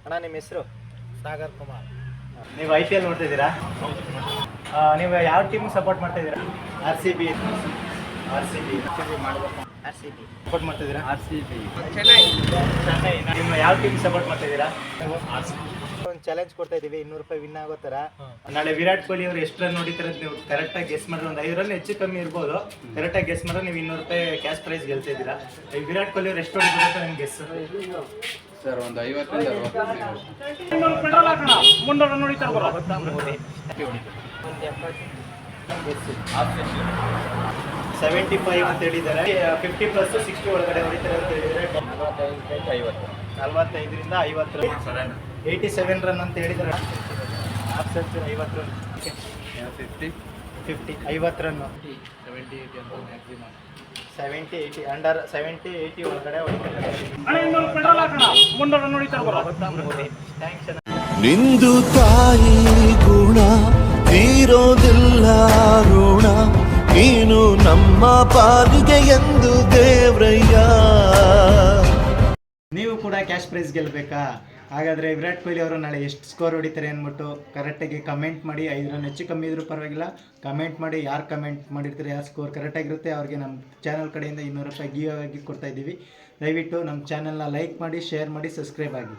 ಅಣ್ಣ ನಿಮ್ಮ ಹೆಸರು? ಸಾಗರ್ ಕುಮಾರ್. ನೀವು IPL ನೋಡ್ತಿದ್ದೀರಾ? ನೀವು ಯಾವ ಟೀಮ್ ಸಪೋರ್ಟ್ ಮಾಡ್ತಾ ಇದ್ದೀರಾ? RCB ಸಪೋರ್ಟ್ ಮಾಡ್ತಿದ್ದೀರಾ? ಚೆನ್ನೈ. ನಿಮ್ಮ ಯಾವ ಟೀಮ್ ಸಪೋರ್ಟ್ ಮಾಡ್ತಾ ಇದ್ದೀರಾ? ಒಂದು ಚಾಲೆಂಜ್ ಕೊಡ್ತಾ ಇದ್ದೀವಿ, 200 ರೂಪಾಯಿ ವಿನ್ ಆಗೋ ಥರ. ನಾಳೆ ವಿರಾಟ್ ಕೊಹ್ಲಿ ಅವರು ಎಷ್ಟು ರನ್ ಹೊಡಿತಾರೆ ಅಂತ ನೀವು ಕರೆಕ್ಟಾಗಿ ಗೆಸ್ ಮಾಡಿದ್ರೆ ಒಂದು 5 ರನ್ ಹೆಚ್ಚು ಕಮ್ಮಿ ಇರ್ಬೋದು. ಕರೆಕ್ಟಾಗಿ ಗೆಸ್ ಮಾಡಿದ್ರೆ ನೀವು 200 ರೂಪಾಯಿ ಕ್ಯಾಶ್ ಪ್ರೈಸ್ ಗೆಲ್ತಾ ಇದ್ದೀರಾ. ಈ ವಿರಾಟ್ ಕೊಹ್ಲಿ ಅವರು ಎಷ್ಟು ಹೊಡಿತಾರೆ ಅಂತ ನಿಮ್ಗೆ ಗೆಸ್ ಸರ್ ಒಂದು 50 75 ಅಂತ ಹೇಳಿದ್ದಾರೆ. 50 ಪ್ಲಸ್ 60 ಒಳಗಡೆ ಹೊಡಿತಾರೆ ಅಂತ ಹೇಳಿದರೆ 45ರಿಂದ 50 87 ರನ್ ಅಂತ ಹೇಳಿದ್ದಾರೆ. Half century 50 run, 50 run 70-80 under 70-80 ಒಳಗಡೆ ಹೊಡಿತಾರೆ. ಥ್ಯಾಂಕ್ಸ್. ನಿಂದು ತಾಯಿ ಗುಣ ತೀರೋದಿಲ್ಲ ಋಣ, ನೀನು ನಮ್ಮ ಪಾಲಿಗೆ ಎಂದು ದೇವ್ರಯ್ಯ. ನೀವು ಕೂಡ ಕ್ಯಾಶ್ ಪ್ರೈಸ್ ಗೆಲ್ಲಬೇಕಾ? ಹಾಗಾದರೆ ವಿರಾಟ್ ಕೊಹ್ಲಿ ಅವರು ನಾಳೆ ಎಷ್ಟು ಸ್ಕೋರ್ ಹೊಡಿತಾರೆ ಅಂದ್ಬಿಟ್ಟು ಕರೆಕ್ಟಾಗಿ ಕಮೆಂಟ್ ಮಾಡಿ. 5 ರನ್ ಹೆಚ್ಚು ಕಮ್ಮಿ ಇದ್ರೂ ಪರವಾಗಿಲ್ಲ, ಕಮೆಂಟ್ ಮಾಡಿ. ಯಾರು ಕಮೆಂಟ್ ಮಾಡಿರ್ತಾರೆ, ಯಾರು ಸ್ಕೋರ್ ಕರೆಕ್ಟಾಗಿರುತ್ತೆ ಅವ್ರಿಗೆ ನಮ್ಮ ಚಾನಲ್ ಕಡೆಯಿಂದ 200 ರೂಪಾಯಿ ಗಿವ್ ಆಗಿ ಕೊಡ್ತಾ ಇದ್ದೀವಿ. ದಯವಿಟ್ಟು ನಮ್ಮ ಚಾನಲ್ನ ಲೈಕ್ ಮಾಡಿ, ಶೇರ್ ಮಾಡಿ, ಸಬ್ಸ್ಕ್ರೈಬ್ ಆಗಿ.